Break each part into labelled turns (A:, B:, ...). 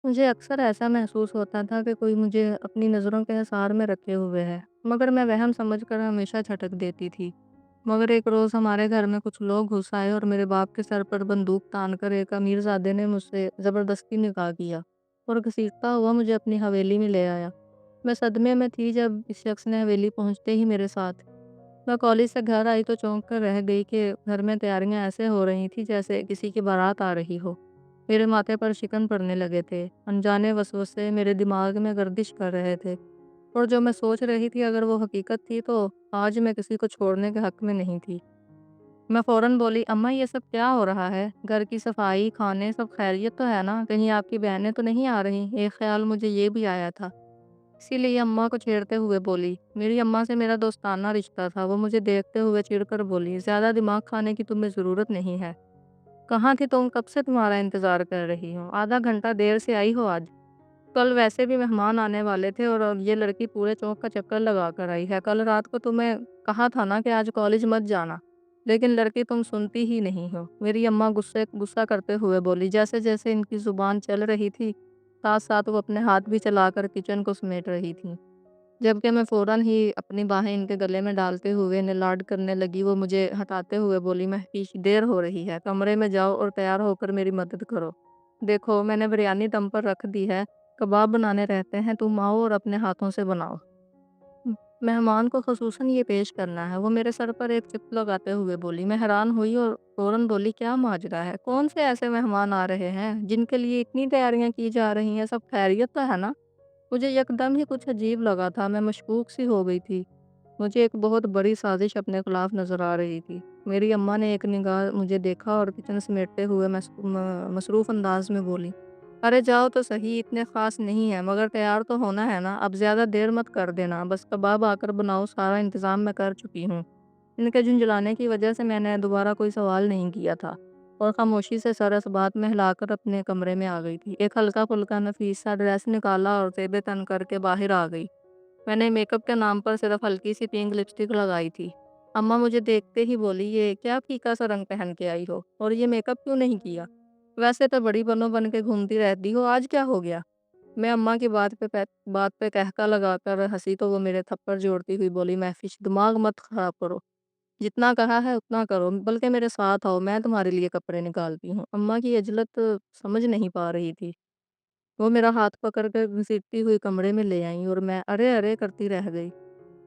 A: مجھے اکثر ایسا محسوس ہوتا تھا کہ کوئی مجھے اپنی نظروں کے حصار میں رکھے ہوئے ہے، مگر میں وہم سمجھ کر ہمیشہ چھٹک دیتی تھی۔ مگر ایک روز ہمارے گھر میں کچھ لوگ گھس آئے اور میرے باپ کے سر پر بندوق تان کر ایک امیر زادے نے مجھ سے زبردستی نکاح کیا اور گھسیٹتا ہوا مجھے اپنی حویلی میں لے آیا۔ میں صدمے میں تھی جب اس شخص نے حویلی پہنچتے ہی میرے ساتھ۔ میں کالج سے گھر آئی تو چونک کر رہ گئی کہ گھر میں تیاریاں ایسے ہو رہی تھی جیسے کسی کی بارات آ رہی ہو۔ میرے ماتھے پر شکن پڑنے لگے تھے، انجانے وسوسے میرے دماغ میں گردش کر رہے تھے، اور جو میں سوچ رہی تھی اگر وہ حقیقت تھی تو آج میں کسی کو چھوڑنے کے حق میں نہیں تھی۔ میں فوراً بولی، اماں یہ سب کیا ہو رہا ہے؟ گھر کی صفائی، کھانے سب خیریت تو ہے نا؟ کہیں آپ کی بہنیں تو نہیں آ رہی؟ ایک خیال مجھے یہ بھی آیا تھا، اسی لیے اماں کو چھیڑتے ہوئے بولی۔ میری اماں سے میرا دوستانہ رشتہ تھا، وہ مجھے دیکھتے ہوئے چڑ کر بولی، زیادہ دماغ کھانے کی تمہیں ضرورت نہیں ہے۔ کہاں تھی تم؟ کب سے تمہارا انتظار کر رہی ہوں، آدھا گھنٹہ دیر سے آئی ہو آج۔ کل ویسے بھی مہمان آنے والے تھے اور اب یہ لڑکی پورے چوک کا چکر لگا کر آئی ہے۔ کل رات کو تمہیں کہا تھا نا کہ آج کالج مت جانا، لیکن لڑکی تم سنتی ہی نہیں ہو۔ میری اماں غصہ کرتے ہوئے بولی، جیسے جیسے ان کی زبان چل رہی تھی ساتھ ساتھ وہ اپنے ہاتھ بھی چلا کر کچن کو سمیٹ رہی تھی، جبکہ میں فوراً ہی اپنی باہیں ان کے گلے میں ڈالتے ہوئے انہیں لاڈ کرنے لگی۔ وہ مجھے ہٹاتے ہوئے بولی، محفیش دیر ہو رہی ہے، کمرے میں جاؤ اور تیار ہو کر میری مدد کرو۔ دیکھو میں نے بریانی دم پر رکھ دی ہے، کباب بنانے رہتے ہیں، تم آؤ اور اپنے ہاتھوں سے بناؤ۔ مہمان کو خصوصاً یہ پیش کرنا ہے۔ وہ میرے سر پر ایک چپ لگاتے ہوئے بولی۔ میں حیران ہوئی اور فوراً بولی، کیا ماجرا ہے؟ کون سے ایسے مہمان آ رہے ہیں جن کے لیے اتنی تیاریاں کی جا رہی ہیں؟ سب خیریت تو ہے نا؟ مجھے یکدم ہی کچھ عجیب لگا تھا، میں مشکوک سی ہو گئی تھی۔ مجھے ایک بہت بڑی سازش اپنے خلاف نظر آ رہی تھی۔ میری اماں نے ایک نگاہ مجھے دیکھا اور کچن سمیٹتے ہوئے مصروف انداز میں بولی، ارے جاؤ تو صحیح، اتنے خاص نہیں ہے، مگر تیار تو ہونا ہے نا؟ اب زیادہ دیر مت کر دینا، بس کباب آ کر بناؤ، سارا انتظام میں کر چکی ہوں۔ ان کے جھنجھلانے کی وجہ سے میں نے دوبارہ کوئی سوال نہیں کیا تھا اور خاموشی سے سر اس بات میں ہلا کر اپنے کمرے میں آ گئی تھی۔ ایک ہلکا پھلکا نفیس سا ڈریس نکالا اور زیب تن کر کے باہر آ گئی۔ میں نے میک اپ کے نام پر صرف ہلکی سی پنک لپسٹک لگائی تھی۔ اماں مجھے دیکھتے ہی بولی، یہ کیا پھیکا سا رنگ پہن کے آئی ہو اور یہ میک اپ کیوں نہیں کیا؟ ویسے تو بڑی بنو بن کے گھومتی رہتی ہو، آج کیا ہو گیا؟ میں اماں کی بات پہ کہکا لگا کر ہنسی تو وہ میرے تھپڑ جوڑتی ہوئی بولی، محفش دماغ مت خراب کرو، جتنا کہا ہے اتنا کرو، بلکہ میرے ساتھ آؤ، میں تمہارے لیے کپڑے نکالتی ہوں۔ اماں کی عجلت سمجھ نہیں پا رہی تھی، وہ میرا ہاتھ پکڑ کر گھسیٹتی ہوئی کمرے میں لے آئیں اور میں ارے ارے کرتی رہ گئی۔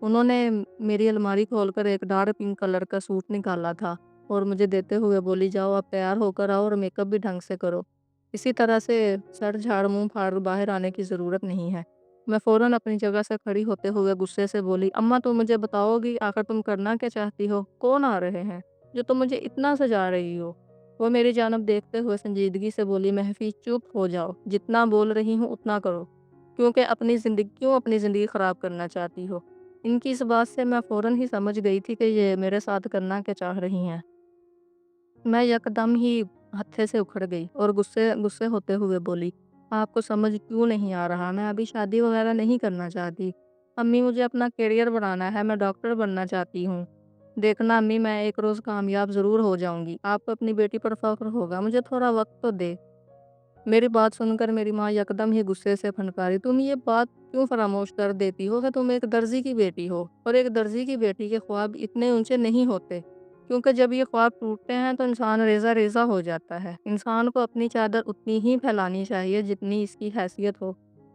A: انہوں نے میری الماری کھول کر ایک ڈارک پنک کلر کا سوٹ نکالا تھا اور مجھے دیتے ہوئے بولی، جاؤ اب تیار ہو کر آؤ اور میک اپ بھی ڈھنگ سے کرو، اسی طرح سے سر جھاڑ منہ پھاڑ باہر آنے کی ضرورت نہیں ہے۔ میں فوراً اپنی جگہ سے کھڑی ہوتے ہوئے غصے سے بولی، اماں تم مجھے بتاؤ گی آخر تم کرنا کیا چاہتی ہو؟ کون آ رہے ہیں جو تم مجھے اتنا سجا رہی ہو؟ وہ میری جانب دیکھتے ہوئے سنجیدگی سے بولی، محفی چپ ہو جاؤ، جتنا بول رہی ہوں اتنا کرو، کیوں اپنی زندگی خراب کرنا چاہتی ہو؟ ان کی اس بات سے میں فوراً ہی سمجھ گئی تھی کہ یہ میرے ساتھ کرنا کیا چاہ رہی ہیں۔ میں یکدم ہی ہتھے سے اکھڑ گئی اور غصے ہوتے ہوئے بولی، آپ کو سمجھ کیوں نہیں آ رہا؟ میں ابھی شادی وغیرہ نہیں کرنا چاہتی امی، مجھے اپنا کیریئر بنانا ہے، میں ڈاکٹر بننا چاہتی ہوں۔ دیکھنا امی، میں ایک روز کامیاب ضرور ہو جاؤں گی، آپ کو اپنی بیٹی پر فخر ہوگا، مجھے تھوڑا وقت تو دے۔ میری بات سن کر میری ماں یکدم ہی غصے سے پھنکاری، تم یہ بات کیوں فراموش کر دیتی ہو کہ تم ایک درزی کی بیٹی ہو، اور ایک درزی کی بیٹی کے خواب اتنے اونچے نہیں ہوتے، کیونکہ جب یہ خواب ٹوٹتے ہیں تو انسان ریزہ ریزہ ہو جاتا ہے۔ انسان کو اپنی چادر اتنی ہی پھیلانی چاہیے جتنی اس کی حیثیت ہو۔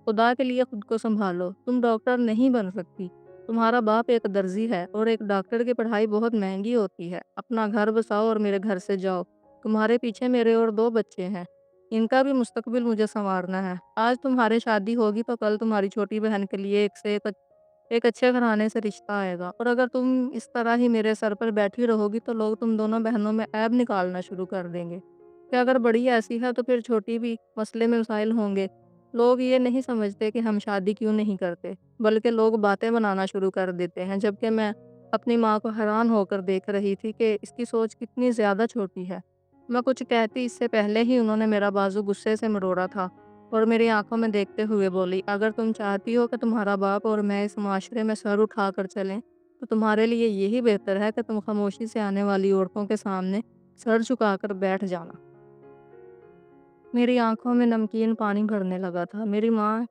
A: خدا کے لیے خود کو سنبھالو، تم ڈاکٹر نہیں بن سکتی، تمہارا باپ ایک درزی ہے اور ایک ڈاکٹر کی پڑھائی بہت مہنگی ہوتی ہے۔ اپنا گھر بساؤ اور میرے گھر سے جاؤ، تمہارے پیچھے میرے اور 2 بچے ہیں، ان کا بھی مستقبل مجھے سنوارنا ہے۔ آج تمہاری شادی ہوگی تو کل تمہاری چھوٹی بہن کے لیے ایک اچھے گھرانے سے رشتہ آئے گا، اور اگر تم اس طرح ہی میرے سر پر بیٹھی رہو گی تو لوگ تم دونوں بہنوں میں عیب نکالنا شروع کر دیں گے کہ اگر بڑی ایسی ہے تو پھر چھوٹی بھی مسئلے میں مسائل ہوں گے۔ لوگ یہ نہیں سمجھتے کہ ہم شادی کیوں نہیں کرتے، بلکہ لوگ باتیں بنانا شروع کر دیتے ہیں، جبکہ میں اپنی ماں کو حیران ہو کر دیکھ رہی تھی کہ اس کی سوچ کتنی زیادہ چھوٹی ہے۔ میں کچھ کہتی اس سے پہلے ہی انہوں نے میرا بازو غصے سے مروڑا تھا اور میری آنکھوں میں دیکھتے ہوئے بولی، اگر تم چاہتی ہو کہ تمہارا باپ اور میں اس معاشرے میں سر اٹھا کر چلیں تو تمہارے لیے یہی بہتر ہے کہ تم خاموشی سے آنے والی عورتوں کے سامنے سر جھکا کر بیٹھ جانا۔ میری آنکھوں میں نمکین پانی بھرنے لگا تھا۔ میری ماں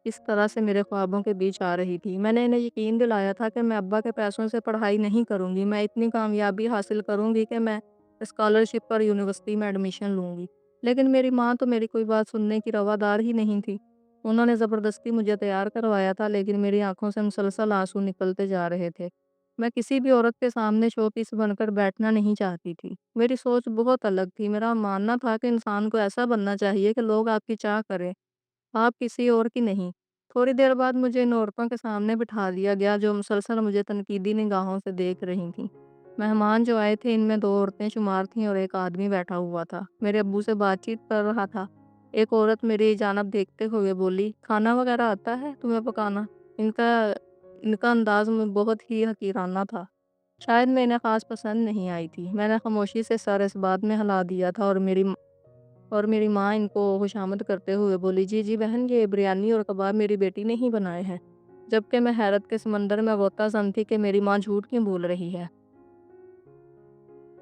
A: اس طرح سے میرے خوابوں کے بیچ آ رہی تھی۔ میں نے انہیں یقین دلایا تھا کہ میں ابا کے پیسوں سے پڑھائی نہیں کروں گی، میں اتنی کامیابی حاصل کروں گی کہ میں اسکالرشپ پر یونیورسٹی میں ایڈمیشن لوں گی۔ لیکن میری ماں تو میری کوئی بات سننے کی روادار ہی نہیں تھی۔ انہوں نے زبردستی مجھے تیار کروایا تھا، لیکن میری آنکھوں سے مسلسل آنسو نکلتے جا رہے تھے۔ میں کسی بھی عورت کے سامنے شو پیس بن کر بیٹھنا نہیں چاہتی تھی۔ میری سوچ بہت الگ تھی۔ میرا ماننا تھا کہ انسان کو ایسا بننا چاہیے کہ لوگ آپ کی چاہ کریں، آپ کسی اور کی نہیں۔ تھوڑی دیر بعد مجھے ان عورتوں کے سامنے بٹھا دیا گیا جو مسلسل مجھے تنقیدی نگاہوں سے دیکھ رہی تھیں۔ مہمان جو آئے تھے ان میں 2 عورتیں شمار تھیں اور ایک آدمی بیٹھا ہوا تھا، میرے ابو سے بات چیت کر رہا تھا۔ ایک عورت میری جانب دیکھتے ہوئے بولی، کھانا وغیرہ آتا ہے تمہیں پکانا؟ ان کا ان کا انداز میں بہت ہی حقیرانہ تھا۔ شاید میں انہیں خاص پسند نہیں آئی تھی۔ میں نے خاموشی سے سر اس بات میں ہلا دیا تھا اور میری ماں ان کو خوشامد کرتے ہوئے بولی، جی جی بہن، یہ بریانی اور کباب میری بیٹی نے ہی بنائے ہیں۔ جبکہ میں حیرت کے سمندر میں غوطہ زن تھی کہ میری ماں جھوٹ کیوں بول رہی ہے۔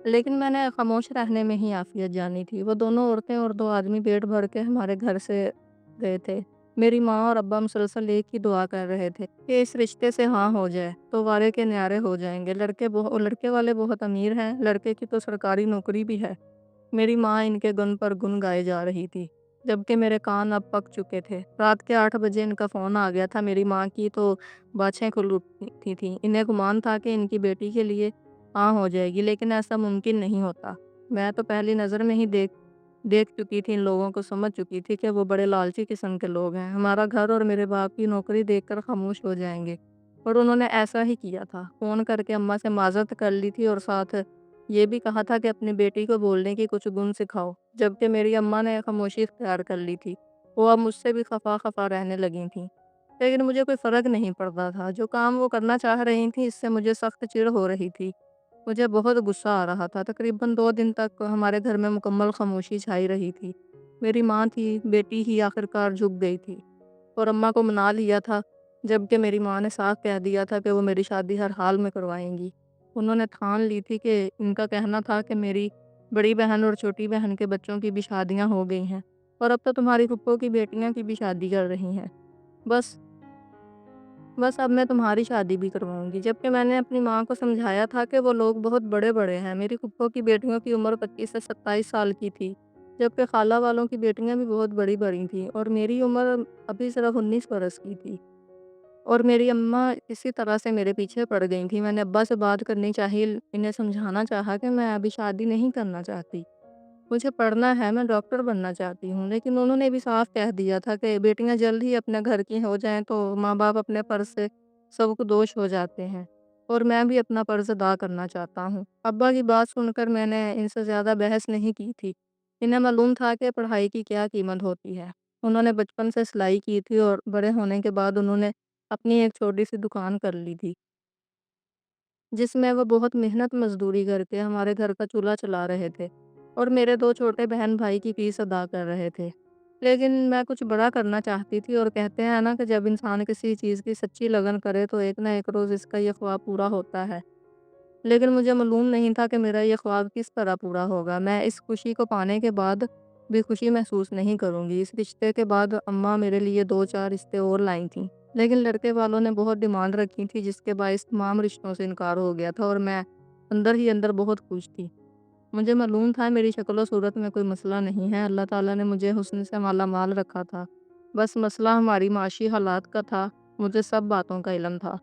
A: لیکن میں نے خاموش رہنے میں ہی عافیت جانی تھی۔ وہ دونوں عورتیں اور 2 آدمی پیٹ بھر کے ہمارے گھر سے گئے تھے۔ میری ماں اور ابا مسلسل ایک ہی دعا کر رہے تھے کہ اس رشتے سے ہاں ہو جائے تو وارے کے نیارے ہو جائیں گے۔ لڑکے والے بہت امیر ہیں، لڑکے کی تو سرکاری نوکری بھی ہے۔ میری ماں ان کے گن پر گن گائے جا رہی تھی، جبکہ میرے کان اب پک چکے تھے۔ رات کے 8 بجے ان کا فون آ گیا تھا۔ میری ماں کی تو باچھیں کھل اٹھی تھیں۔ انہیں گمان تھا کہ ان کی بیٹی کے لیے ہاں ہو جائے گی، لیکن ایسا ممکن نہیں ہوتا۔ میں تو پہلی نظر میں ہی دیکھ چکی تھی، ان لوگوں کو سمجھ چکی تھی کہ وہ بڑے لالچی قسم کے لوگ ہیں، ہمارا گھر اور میرے باپ کی نوکری دیکھ کر خاموش ہو جائیں گے۔ اور انہوں نے ایسا ہی کیا تھا۔ فون کر کے اماں سے معذرت کر لی تھی اور ساتھ یہ بھی کہا تھا کہ اپنی بیٹی کو بولنے کی کچھ گن سکھاؤ، جبکہ میری اماں نے خاموشی اختیار کر لی تھی۔ وہ اب مجھ سے بھی خفا خفا رہنے لگی تھیں، لیکن مجھے کوئی فرق نہیں پڑتا تھا۔ جو کام وہ کرنا چاہ رہی تھیں اس سے مجھے سخت چڑ ہو رہی تھی۔ مجھے بہت غصہ آ رہا تھا۔ تقریباً 2 دن تک ہمارے گھر میں مکمل خاموشی چھائی رہی تھی۔ میری ماں تھی، بیٹی ہی آخرکار جھک گئی تھی اور اماں کو منا لیا تھا، جبکہ میری ماں نے صاف کہہ دیا تھا کہ وہ میری شادی ہر حال میں کروائیں گی۔ انہوں نے ٹھان لی تھی کہ ان کا کہنا تھا کہ میری بڑی بہن اور چھوٹی بہن کے بچوں کی بھی شادیاں ہو گئی ہیں اور اب تو تمہاری پھپھو کی بیٹیاں کی بھی شادی کر رہی ہیں۔ بس بس اب میں تمہاری شادی بھی کرواؤں گی۔ جبکہ میں نے اپنی ماں کو سمجھایا تھا کہ وہ لوگ بہت بڑے بڑے ہیں۔ میری پھپھو کی بیٹیوں کی عمر 25 سے 27 سال کی تھی، جبکہ خالہ والوں کی بیٹیاں بھی بہت بڑی بڑی تھیں اور میری عمر ابھی صرف 19 برس کی تھی۔ اور میری اماں اسی طرح سے میرے پیچھے پڑ گئی تھی۔ میں نے ابا سے بات کرنی چاہی، انہیں سمجھانا چاہا کہ میں ابھی شادی نہیں کرنا چاہتی، مجھے پڑھنا ہے، میں ڈاکٹر بننا چاہتی ہوں۔ لیکن انہوں نے بھی صاف کہہ دیا تھا کہ بیٹیاں جلد ہی اپنے گھر کی ہو جائیں تو ماں باپ اپنے فرض سے سبکدوش ہو جاتے ہیں، اور میں بھی اپنا فرض ادا کرنا چاہتا ہوں۔ ابا کی بات سن کر میں نے ان سے زیادہ بحث نہیں کی تھی۔ انہیں معلوم تھا کہ پڑھائی کی کیا قیمت ہوتی ہے۔ انہوں نے بچپن سے سلائی کی تھی اور بڑے ہونے کے بعد انہوں نے اپنی ایک چھوٹی سی دکان کر لی تھی، جس میں وہ بہت محنت مزدوری کر کے ہمارے گھر کا چولہا چلا رہے تھے اور میرے 2 چھوٹے بہن بھائی کی فیس ادا کر رہے تھے۔ لیکن میں کچھ بڑا کرنا چاہتی تھی، اور کہتے ہیں نا کہ جب انسان کسی چیز کی سچی لگن کرے تو ایک نہ ایک روز اس کا یہ خواب پورا ہوتا ہے۔ لیکن مجھے معلوم نہیں تھا کہ میرا یہ خواب کس طرح پورا ہوگا۔ میں اس خوشی کو پانے کے بعد بھی خوشی محسوس نہیں کروں گی۔ اس رشتے کے بعد اماں میرے لیے 2-4 رشتے اور لائیں تھیں، لیکن لڑکے والوں نے بہت ڈیمانڈ رکھی تھی، جس کے باعث تمام رشتوں سے انکار ہو گیا تھا اور میں اندر ہی اندر بہت خوش تھی۔ مجھے معلوم تھا میری شکل و صورت میں کوئی مسئلہ نہیں ہے، اللہ تعالیٰ نے مجھے حسن سے مالا مال رکھا تھا، بس مسئلہ ہماری معاشی حالات کا تھا۔ مجھے سب باتوں کا علم تھا۔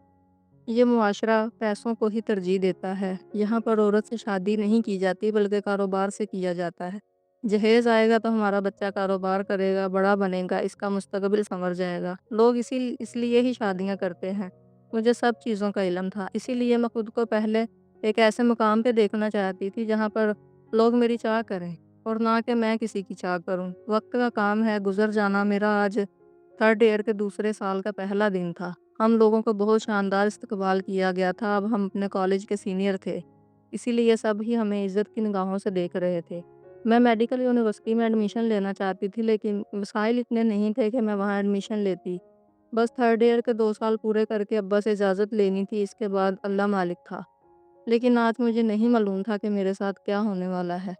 A: یہ معاشرہ پیسوں کو ہی ترجیح دیتا ہے۔ یہاں پر عورت سے شادی نہیں کی جاتی بلکہ کاروبار سے کیا جاتا ہے۔ جہیز آئے گا تو ہمارا بچہ کاروبار کرے گا، بڑا بنے گا، اس کا مستقبل سنور جائے گا۔ لوگ اس لیے ہی شادیاں کرتے ہیں۔ مجھے سب چیزوں کا علم تھا، اسی لیے میں خود کو پہلے ایک ایسے مقام پہ دیکھنا چاہتی تھی جہاں پر لوگ میری چاہ کریں اور نہ کہ میں کسی کی چاہ کروں۔ وقت کا کام ہے گزر جانا۔ میرا آج 3rd ایئر کے دوسرے سال کا پہلا دن تھا۔ ہم لوگوں کو بہت شاندار استقبال کیا گیا تھا۔ اب ہم اپنے کالج کے سینئر تھے، اسی لیے سب ہی ہمیں عزت کی نگاہوں سے دیکھ رہے تھے۔ میں میڈیکل یونیورسٹی میں ایڈمیشن لینا چاہتی تھی، لیکن وسائل اتنے نہیں تھے کہ میں وہاں ایڈمیشن لیتی۔ بس 3rd ایئر کے 2 سال پورے کر کے ابا سے اجازت لینی تھی، اس کے بعد اللہ مالک تھا۔ لیکن آج مجھے نہیں معلوم تھا کہ میرے ساتھ کیا ہونے والا ہے۔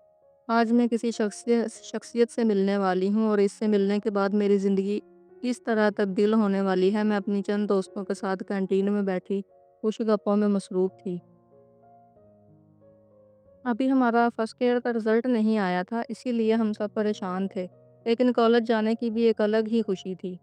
A: آج میں کسی شخصیت سے ملنے والی ہوں اور اس سے ملنے کے بعد میری زندگی کس طرح تبدیل ہونے والی ہے۔ میں اپنی چند دوستوں کے ساتھ کینٹین میں بیٹھی کچھ گپوں میں مصروف تھی۔ ابھی ہمارا فرسٹ ایئر کا رزلٹ نہیں آیا تھا، اسی لیے ہم سب پریشان تھے، لیکن کالج جانے کی بھی ایک الگ ہی خوشی تھی۔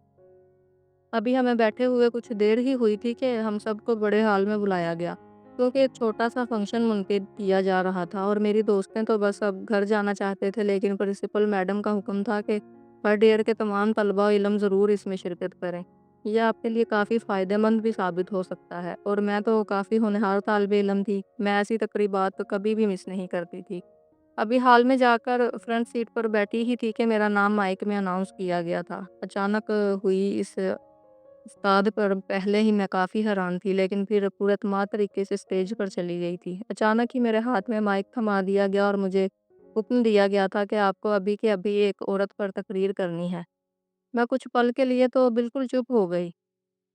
A: ابھی ہمیں بیٹھے ہوئے کچھ دیر ہی ہوئی تھی کہ ہم سب کو بڑے ہال میں بلایا گیا، کیونکہ ایک چھوٹا سا فنکشن منعقد کیا جا رہا تھا اور میری دوستیں تو بس اب گھر جانا چاہتے تھے، لیکن پرنسپل میڈم کا حکم تھا کہ فرسٹ ایئر کے تمام طلبہ علم ضرور اس میں شرکت کریں۔ یہ آپ کے لیے کافی فائدہ مند بھی ثابت ہو سکتا ہے، اور میں تو کافی ہونہار طالب علم تھی، میں ایسی تقریبات تو کبھی بھی مس نہیں کرتی تھی۔ ابھی ہال میں جا کر فرنٹ سیٹ پر بیٹھی ہی تھی کہ میرا نام مائک میں اناؤنس کیا گیا تھا۔ اچانک ہوئی اس استاد پر پہلے ہی میں کافی حیران تھی، لیکن پھر پورے اعتماد طریقے سے اسٹیج پر چلی گئی تھی۔ اچانک ہی میرے ہاتھ میں مائک تھما دیا گیا اور مجھے حکم دیا گیا تھا کہ آپ کو ابھی کے ابھی ایک عورت پر تقریر کرنی ہے۔ میں کچھ پل کے لیے تو بالکل چپ ہو گئی،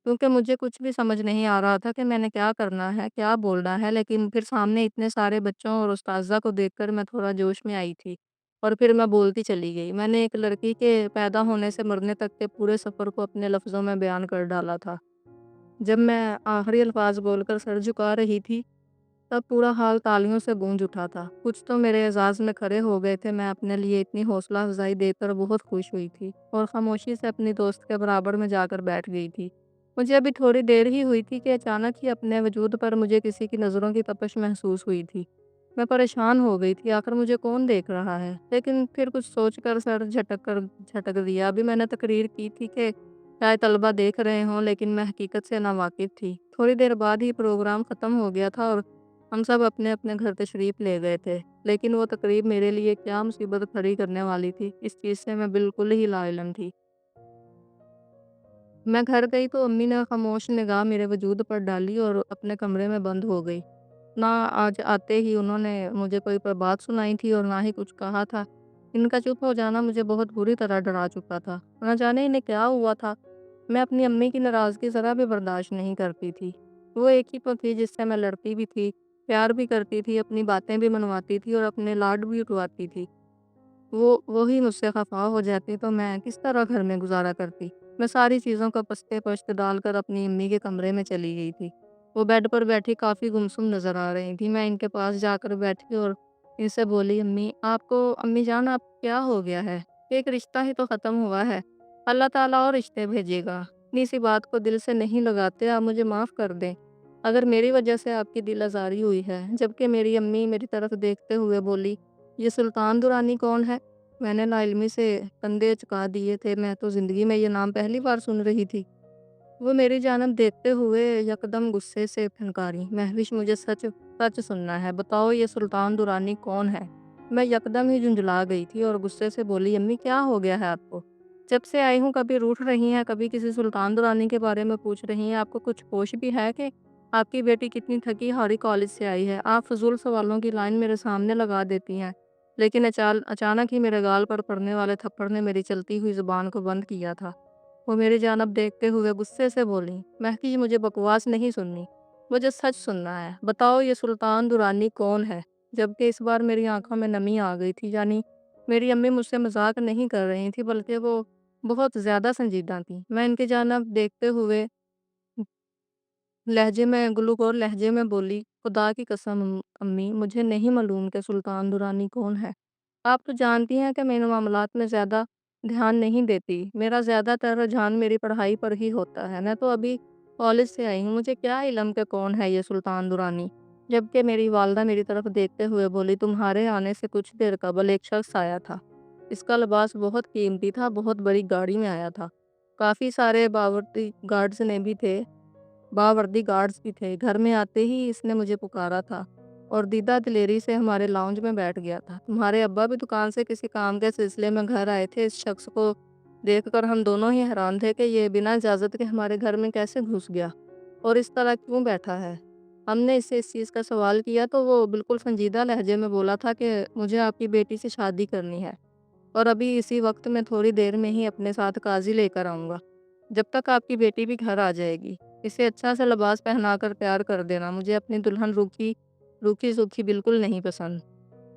A: کیونکہ مجھے کچھ بھی سمجھ نہیں آ رہا تھا کہ میں نے کیا کرنا ہے، کیا بولنا ہے، لیکن پھر سامنے اتنے سارے بچوں اور استاذہ کو دیکھ کر میں تھوڑا جوش میں آئی تھی، اور پھر میں بولتی چلی گئی۔ میں نے ایک لڑکی کے پیدا ہونے سے مرنے تک کے پورے سفر کو اپنے لفظوں میں بیان کر ڈالا تھا۔ جب میں آخری الفاظ بول کر سر جھکا رہی تھی، تب پورا ہال تالیوں سے گونج اٹھا تھا۔ کچھ تو میرے اعزاز میں کھڑے ہو گئے تھے۔ میں اپنے لیے اتنی حوصلہ افزائی دے کر بہت خوش ہوئی تھی، اور خاموشی سے اپنی دوست کے برابر میں جا کر بیٹھ گئی تھی۔ مجھے ابھی تھوڑی دیر ہی ہوئی تھی کہ اچانک ہی اپنے وجود پر مجھے کسی کی نظروں کی تپش محسوس ہوئی تھی۔ میں پریشان ہو گئی تھی، آخر مجھے کون دیکھ رہا ہے، لیکن پھر کچھ سوچ کر سر جھٹک دیا۔ ابھی میں نے تقریر کی تھی کہ شاید طلبہ دیکھ رہے ہوں، لیکن میں حقیقت سے ناواقف تھی۔ تھوڑی دیر بعد ہی پروگرام ختم ہو گیا تھا اور ہم سب اپنے اپنے گھر تشریف لے گئے تھے، لیکن وہ تقریب میرے لیے کیا مصیبت کھڑی کرنے والی تھی، اس چیز سے میں بالکل ہی لا علم تھی۔ میں گھر گئی تو امی نے خاموش نگاہ میرے وجود پر ڈالی اور اپنے کمرے میں بند ہو گئی۔ نہ آج آتے ہی انہوں نے مجھے کوئی بات سنائی تھی اور نہ ہی کچھ کہا تھا۔ ان کا چپ ہو جانا مجھے بہت بری طرح ڈرا چکا تھا۔ نہ جانے انہیں کیا ہوا تھا۔ میں اپنی امی کی ناراضگی ذرا بھی برداشت نہیں کرتی تھی۔ وہ ایک ہی تو تھی جس سے میں لڑتی بھی تھی، پیار بھی کرتی تھی، اپنی باتیں بھی منواتی تھی اور اپنے لاڈ بھی اٹھواتی تھی۔ وہی مجھ سے خفا ہو جاتی تو میں کس طرح گھر میں گزارا کرتی۔ میں ساری چیزوں کا پستے پشت ڈال کر اپنی امی کے کمرے میں چلی گئی تھی۔ وہ بیڈ پر بیٹھی کافی گمسم نظر آ رہی تھی۔ میں ان کے پاس جا کر بیٹھی اور ان سے بولی، امی جان، آپ کو کیا ہو گیا ہے؟ ایک رشتہ ہی تو ختم ہوا ہے، اللہ تعالیٰ اور رشتے بھیجے گا۔ اتنی سی بات کو دل سے نہیں لگاتے، آپ مجھے معاف کر دیں اگر میری وجہ سے آپ کی دل آزاری ہوئی ہے۔ جبکہ میری امی میری طرف دیکھتے ہوئے بولی، یہ سلطان درانی کون ہے؟ میں نے لا علمی سے کندھے چکا دیے تھے، میں تو زندگی میں یہ نام پہلی بار سن رہی تھی۔ وہ میری جانب دیکھتے ہوئے یکدم غصے سے پھنکاری، مہوش مجھے سچ سچ سننا ہے، بتاؤ یہ سلطان درانی کون ہے؟ میں یکدم ہی جھنجھلا گئی تھی اور غصے سے بولی، امی کیا ہو گیا ہے آپ کو؟ جب سے آئی ہوں کبھی روٹھ رہی ہیں، کبھی کسی سلطان درانی کے بارے میں پوچھ رہی ہیں۔ آپ کو کچھ ہوش بھی ہے کہ آپ کی بیٹی کتنی تھکی ہاری کالج سے آئی ہے؟ آپ فضول سوالوں کی لائن میرے سامنے لگا دیتی ہیں، لیکن اچانک ہی میرے گال پر پڑنے والے تھپڑ نے میری چلتی ہوئی زبان کو بند کیا تھا۔ وہ میری جانب دیکھتے ہوئے غصے سے بولی، مہدی مجھے بکواس نہیں سننی، مجھے سچ سننا ہے، بتاؤ یہ سلطان درانی کون ہے؟ جبکہ اس بار میری آنکھوں میں نمی آ گئی تھی، یعنی میری امی مجھ سے مذاق نہیں کر رہی تھی، بلکہ وہ بہت زیادہ سنجیدہ تھی۔ میں ان کی جانب دیکھتے ہوئے گلوکور لہجے میں بولی، خدا کی قسم امی، مجھے نہیں معلوم کہ سلطان درانی کون ہے۔ آپ تو جانتی ہیں کہ میں ان معاملات میں زیادہ دھیان نہیں دیتی، میرا زیادہ تر رجحان میری پڑھائی پر ہی ہوتا ہے۔ میں تو ابھی کالج سے آئی ہوں، مجھے کیا علم کہ کون ہے یہ سلطان درانی؟ جبکہ میری والدہ میری طرف دیکھتے ہوئے بولی، تمہارے آنے سے کچھ دیر قبل ایک شخص آیا تھا، اس کا لباس بہت قیمتی تھا، بہت بڑی گاڑی میں آیا تھا، کافی سارے باوردی گارڈز بھی تھے۔ گھر میں آتے ہی اس نے مجھے پکارا تھا اور دیدہ دلیری سے ہمارے لاؤنج میں بیٹھ گیا تھا۔ تمہارے ابا بھی دکان سے کسی کام کے سلسلے میں گھر آئے تھے۔ اس شخص کو دیکھ کر ہم دونوں ہی حیران تھے کہ یہ بنا اجازت کے ہمارے گھر میں کیسے گھس گیا اور اس طرح کیوں بیٹھا ہے۔ ہم نے اس سے اس چیز کا سوال کیا تو وہ بالکل سنجیدہ لہجے میں بولا تھا کہ مجھے آپ کی بیٹی سے شادی کرنی ہے، اور ابھی اسی وقت میں تھوڑی دیر میں ہی اپنے ساتھ قاضی لے کر آؤں گا۔ جب تک آپ کی بیٹی بھی گھر آ جائے گی، اسے اچھا سا لباس پہنا کر تیار کر دینا، مجھے اپنی دلہن روکھی سوکھی بالکل نہیں پسند۔